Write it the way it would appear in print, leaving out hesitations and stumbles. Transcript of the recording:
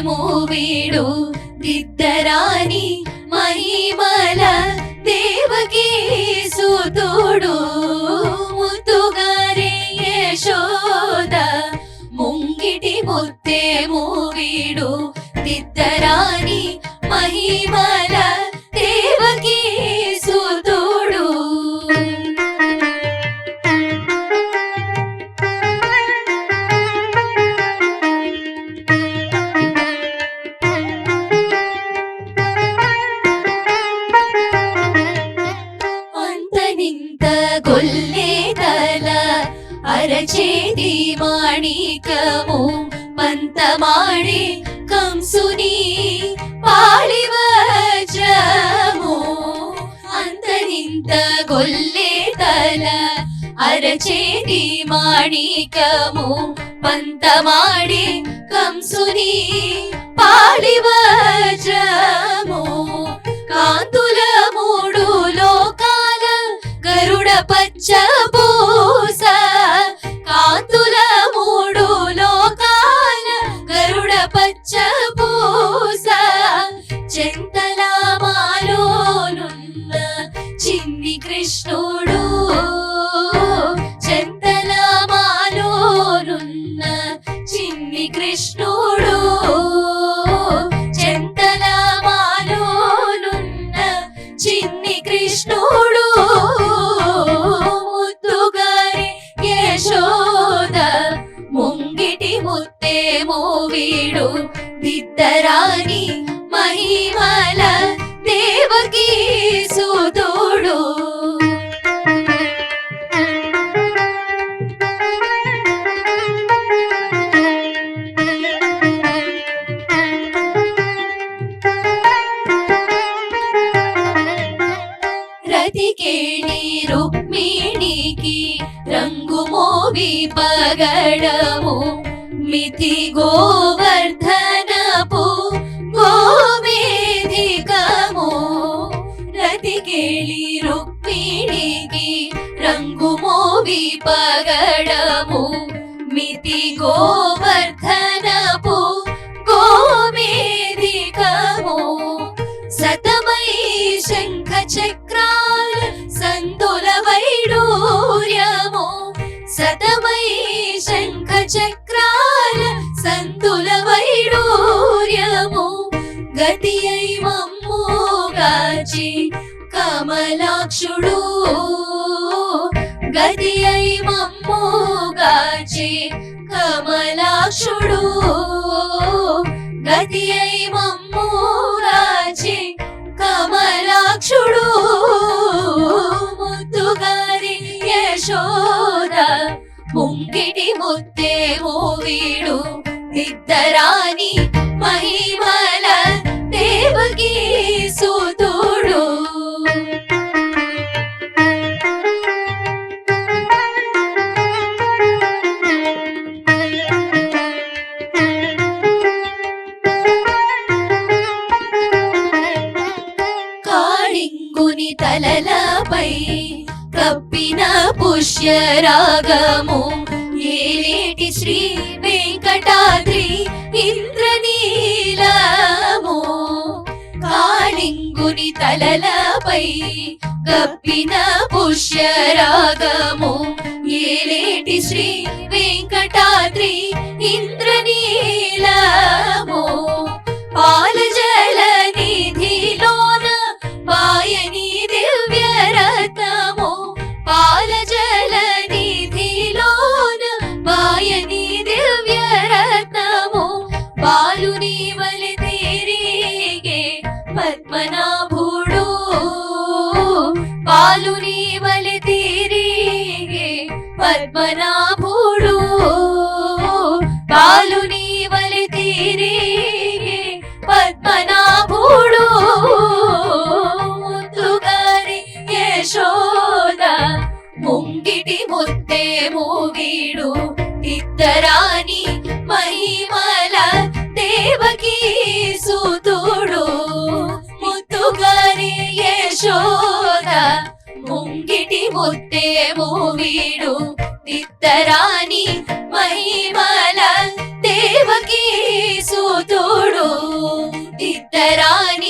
మూవీడు దిద్దరాని మహిమల దేవకీ సుతుడు ముద్దుగారే యశోద ముంగిటి ముత్తే మూవీడు దిద్దరాని మహిమల దేవకీ సుతుడు. గొల్లేదల అరచేది మాణికము పంతమాడి కంసుని పాళివజ్రము అంతనింత గొల్లేదల అరచేది మాణికము పంతమాడి కంసుని పాళివజ్రము కాంతుల మూడు లోకాల గరుడ పచ్చ పూస కాంతుల మూడు లోకాల గరుడ పచ్చ పూస చెంతలామాలోనున్న చిన్ని కృష్ణుడు చెంతలామాలోనున్న చిన్ని కృష్ణుడు చెంతలామాలోనున్న చిన్ని కృష్ణుడు ముద్దుగారి యశోద ముంగిటి ముత్తే మూవీడు దిద్దరాని మహిమల దేవకీ సుతుడు. రతికేళి రుక్మిణికి రంగు మోవి పగడము మిథి గోవర్ధనపు గోమేధికము రతికేళి రుక్మిణికి రంగు మోవి పగడము మిథి గోవర్ధనపు గోమేధికము సతమై శంఖ చక్రాల సందుల వైడూర్యము సతమై శంఖ చక్రాల సందుల వైడూర్యము గతి అయి మమ్ముగాచి కమలాక్షుడు గతి అయి మమ్ముగాచి కమలాక్షుడు గతి అయి మమ్ముగాచి కమలాక్షుడు ముద్దుగారి యశోద ముంగిటి ముత్తే మూవీడు దిద్దరాని మహిమల దేవకీ సుతుడు. కాళింగుని తలలపై కప్పిన పుష్యరాగము ఏలేటి శ్రీ వెంకటాద్రి ఇంద్రనీలము కాళింగుని తలలపై కప్పిన పుష్యరాగము ఏలేటి శ్రీ వెంకటాద్రి ఇంద్రనీలము పాలజల నిధిలోన పాయని దివ్య రత్నము పాలజల నిధిలోన పాయని దివ్య రత్నము బాలుని వలె తిరిగే పద్మనాభుడు బాలుని వలె తిరిగే పద్మనాభుడు బాలుని వలె తిరిగే పద్మనాభుడు ముద్దుగారి యశోద ముంగిటి ముత్తే మూవీడు దిద్దరాని మహిమల దేవకీ సుతుడు ముద్దుగారి యశోద ముంగిటి ముత్తే మూవీడు దిద్దరాని మహిమల దేవకీ సుతుడు. ఇద్దరాని